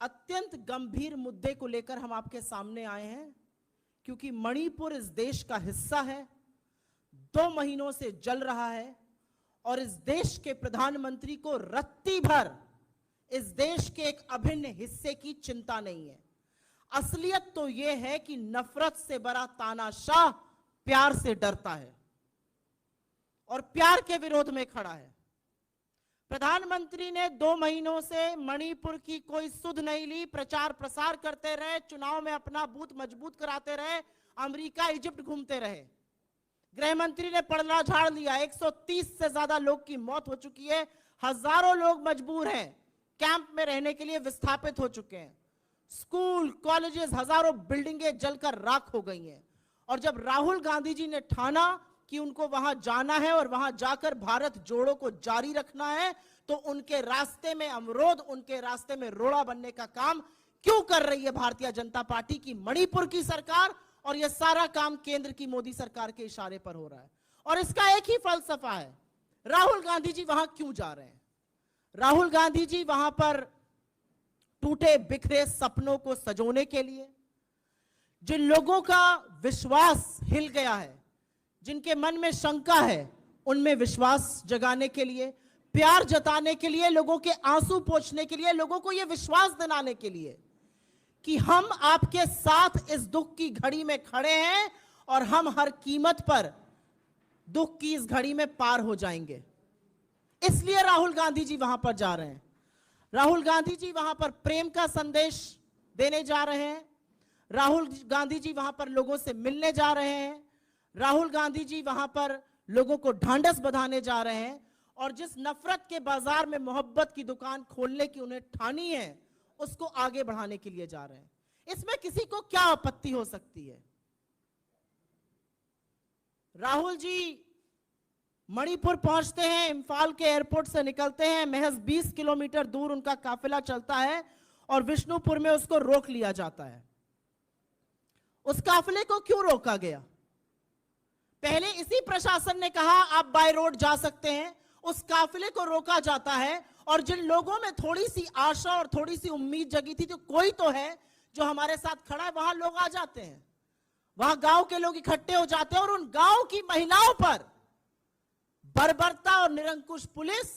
अत्यंत गंभीर मुद्दे को लेकर हम आपके सामने आए हैं, क्योंकि मणिपुर इस देश का हिस्सा है, 2 महीनों से जल रहा है और इस देश के प्रधानमंत्री को रत्ती भर इस देश के एक अभिन्न हिस्से की चिंता नहीं है। असलियत तो यह है कि नफरत से भरा तानाशाह प्यार से डरता है और प्यार के विरोध में खड़ा है। प्रधानमंत्री ने 2 महीनों से मणिपुर की कोई सुध नहीं ली, प्रचार प्रसार करते रहे, चुनाव में अपना बूथ मजबूत कराते रहे, अमेरिका इजिप्ट घूमते रहे। गृह मंत्री ने पलड़ा झाड़ लिया, 130 से ज्यादा लोग की मौत हो चुकी है, हजारों लोग मजबूर हैं, कैंप में रहने के लिए विस्थापित हो चुके हैं, स्कूल कॉलेजेस हजारों बिल्डिंगें जलकर राख हो गई हैं। और जब राहुल गांधी जी ने ठाना कि उनको वहां जाना है और वहां जाकर भारत जोड़ो को जारी रखना है, तो उनके रास्ते में अवरोध, उनके रास्ते में रोड़ा बनने का काम क्यों कर रही है भारतीय जनता पार्टी की मणिपुर की सरकार? और यह सारा काम केंद्र की मोदी सरकार के इशारे पर हो रहा है। और इसका एक ही फलसफा है, राहुल गांधी जी वहां क्यों जा रहे हैं? राहुल गांधी जी वहां पर टूटे बिखरे सपनों को सजोने के लिए, जिन लोगों का विश्वास हिल गया है, जिनके मन में शंका है, उनमें विश्वास जगाने के लिए, प्यार जताने के लिए, लोगों के आंसू पोंछने के लिए, लोगों को यह विश्वास दिलाने के लिए कि हम आपके साथ इस दुख की घड़ी में खड़े हैं और हम हर कीमत पर दुख की इस घड़ी में पार हो जाएंगे। इसलिए राहुल गांधी जी वहां पर जा रहे हैं। राहुल गांधी जी वहां पर प्रेम का संदेश देने जा रहे हैं। राहुल गांधी जी वहां पर लोगों से मिलने जा रहे हैं। राहुल गांधी जी वहां पर लोगों को ढांढस बंधाने जा रहे हैं। और जिस नफरत के बाजार में मोहब्बत की दुकान खोलने की उन्हें ठानी है, उसको आगे बढ़ाने के लिए जा रहे हैं। इसमें किसी को क्या आपत्ति हो सकती है? राहुल जी मणिपुर पहुंचते हैं, इंफाल के एयरपोर्ट से निकलते हैं, महज 20 किलोमीटर दूर उनका काफिला चलता है और विष्णुपुर में उसको रोक लिया जाता है। उस काफिले को क्यों रोका गया? पहले इसी प्रशासन ने कहा आप बाय रोड जा सकते हैं, उस काफिले को रोका जाता है। और जिन लोगों में थोड़ी सी आशा और थोड़ी सी उम्मीद जगी थी, तो कोई तो है जो हमारे साथ खड़ा है, वहां लोग आ जाते हैं, वहां गांव के लोग इकट्ठे हो जाते हैं और उन गांव की महिलाओं पर बर्बरता और निरंकुश पुलिस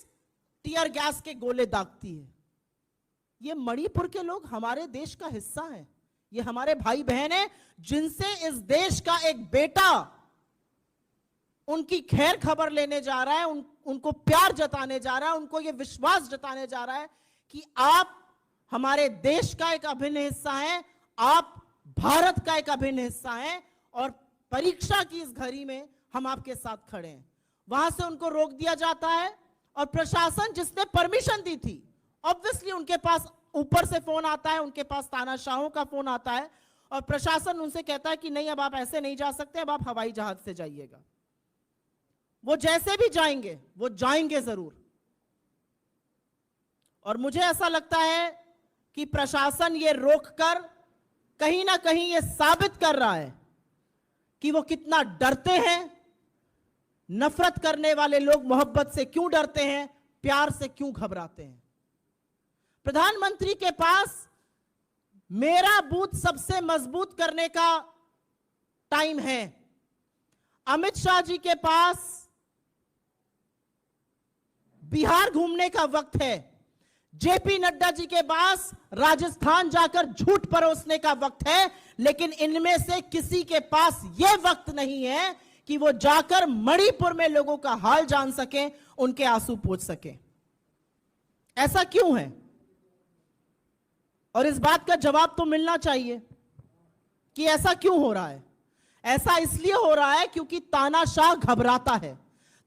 टीयर गैस के गोले दागती है। ये मणिपुर के लोग हमारे देश का हिस्सा हैं, ये हमारे भाई बहन हैं, जिनसे इस देश का एक बेटा उनकी खैर खबर लेने जा रहा है, उनको प्यार जताने जा रहा है, उनको ये विश्वास जताने जा रहा है कि आप हमारे देश का एक अभिन्न हिस्सा हैं, आप भारत का एक अभिन्न हिस्सा हैं और परीक्षा की इस घड़ी में हम आपके साथ खड़े हैं। वहां से उनको रोक दिया जाता है और प्रशासन जिसने परमिशन दी थी, ऑब्वियसली उनके पास ऊपर से फोन आता है, उनके पास तानाशाहों का फोन आता है और प्रशासन उनसे कहता है कि नहीं, अब आप ऐसे नहीं जा सकते, अब आप हवाई जहाज से जाइएगा। वो जैसे भी जाएंगे, वो जाएंगे जरूर। और मुझे ऐसा लगता है कि प्रशासन ये रोककर कहीं ना कहीं ये साबित कर रहा है कि वो कितना डरते हैं। नफरत करने वाले लोग मोहब्बत से क्यों डरते हैं, प्यार से क्यों घबराते हैं। प्रधानमंत्री के पास मेरा बूथ सबसे मजबूत करने का टाइम है, अमित शाह जी के पास बिहार घूमने का वक्त है, जेपी नड्डा जी के पास राजस्थान जाकर झूठ परोसने का वक्त है, लेकिन इनमें से किसी के पास यह वक्त नहीं है कि वो जाकर मणिपुर में लोगों का हाल जान सकें, उनके आंसू पोंछ सकें। ऐसा क्यों है? और इस बात का जवाब तो मिलना चाहिए कि ऐसा क्यों हो रहा है। ऐसा इसलिए हो रहा है क्योंकि तानाशाह घबराता है।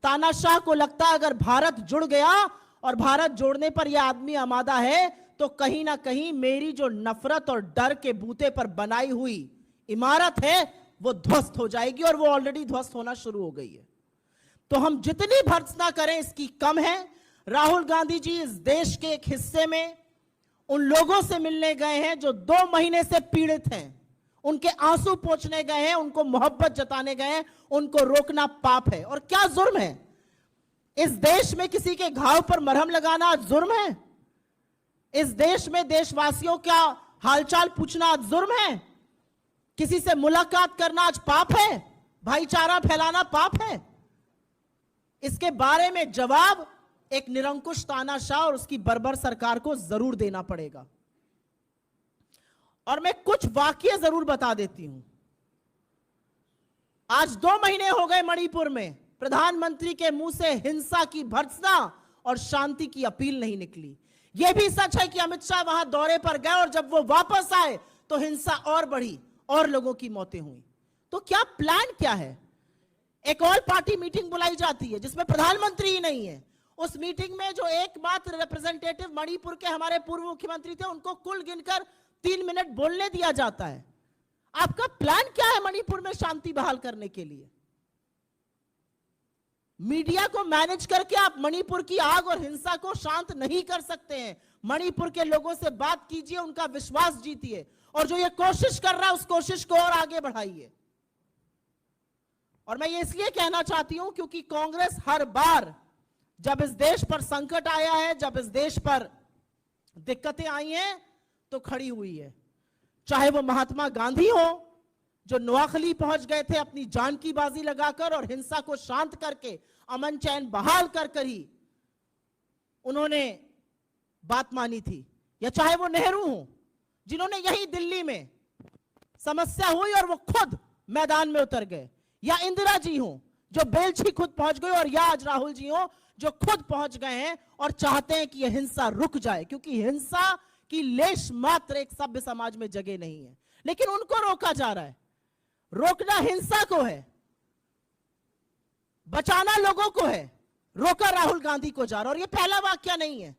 तानाशाह को लगता है अगर भारत जुड़ गया और भारत जोड़ने पर यह आदमी आमादा है, तो कहीं ना कहीं मेरी जो नफरत और डर के बूते पर बनाई हुई इमारत है वो ध्वस्त हो जाएगी, और वो ऑलरेडी ध्वस्त होना शुरू हो गई है। तो हम जितनी भर्त्सना करें इसकी कम है। राहुल गांधी जी इस देश के एक हिस्से में उन लोगों से मिलने गए हैं जो 2 महीने से पीड़ित हैं, उनके आंसू पोंछने गए हैं, उनको मोहब्बत जताने गए हैं। उनको रोकना पाप है। और क्या जुर्म है? इस देश में किसी के घाव पर मरहम लगाना जुर्म है? इस देश में देशवासियों का हालचाल पूछना आज जुर्म है? किसी से मुलाकात करना आज पाप है? भाईचारा फैलाना पाप है? इसके बारे में जवाब एक निरंकुश तानाशाह और उसकी बर्बर सरकार को जरूर देना पड़ेगा। और मैं कुछ वाकये जरूर बता देती हूं। आज 2 महीने हो गए मणिपुर में प्रधानमंत्री के मुंह से हिंसा की भर्त्सना और शांति की अपील नहीं निकली। यह भी सच है कि अमित शाह वहां दौरे पर गए और जब वो वापस आए तो हिंसा और बढ़ी और लोगों की मौतें हुई। तो क्या प्लान क्या है? एक ऑल पार्टी मीटिंग बुलाई जाती है जिसमें प्रधानमंत्री ही नहीं है। उस मीटिंग में जो एकमात्र रिप्रेजेंटेटिव मणिपुर के हमारे पूर्व मुख्यमंत्री थे, उनको कुल गिनकर 3 मिनट बोलने दिया जाता है। आपका प्लान क्या है मणिपुर में शांति बहाल करने के लिए? मीडिया को मैनेज करके आप मणिपुर की आग और हिंसा को शांत नहीं कर सकते हैं। मणिपुर के लोगों से बात कीजिए, उनका विश्वास जीतिए और जो ये कोशिश कर रहा है उस कोशिश को और आगे बढ़ाइए। और मैं ये इसलिए कहना चाहती हूं क्योंकि कांग्रेस हर बार जब इस देश पर संकट आया है, जब इस देश पर दिक्कतें आई हैं, तो खड़ी हुई है। चाहे वो महात्मा गांधी हो जो नोआखली पहुंच गए थे अपनी जान की बाजी लगाकर और हिंसा को शांत करके अमन चैन बहाल कर ही उन्होंने बात मानी थी, या चाहे वो नेहरू हो जिन्होंने यही दिल्ली में समस्या हुई और वो खुद मैदान में उतर गए, या इंदिरा जी हो जो बेलछी खुद पहुंच गए, और या आज राहुल जी हो जो खुद पहुंच गए हैं और चाहते हैं कि यह हिंसा रुक जाए, क्योंकि हिंसा की लेश मात्र एक सभ्य समाज में जगह नहीं है। लेकिन उनको रोका जा रहा है। रोकना हिंसा को है, बचाना लोगों को है। रोका राहुल गांधी को जा रहा है। और ये पहला वाकया नहीं है।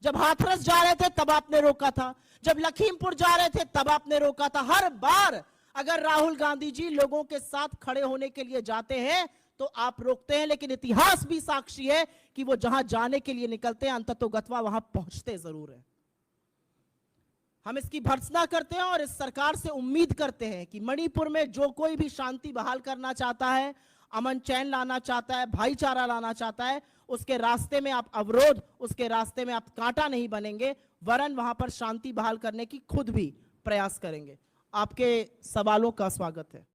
जब हाथरस जा रहे थे तब आपने रोका था, जब लखीमपुर जा रहे थे तब आपने रोका था। हर बार अगर राहुल गांधी जी लोगों के साथ खड़े होने के लिए जाते हैं तो आप रोकते हैं, लेकिन इतिहास भी साक्षी है कि वो जहां जाने के लिए निकलते हैं अंततोगत्वा वहां पहुंचते जरूर है। हम इसकी भर्त्सना करते हैं और इस सरकार से उम्मीद करते हैं कि मणिपुर में जो कोई भी शांति बहाल करना चाहता है, अमन चैन लाना चाहता है, भाईचारा लाना चाहता है, उसके रास्ते में आप अवरोध, उसके रास्ते में आप कांटा नहीं बनेंगे, वरन वहां पर शांति बहाल करने की खुद भी प्रयास करेंगे। आपके सवालों का स्वागत है।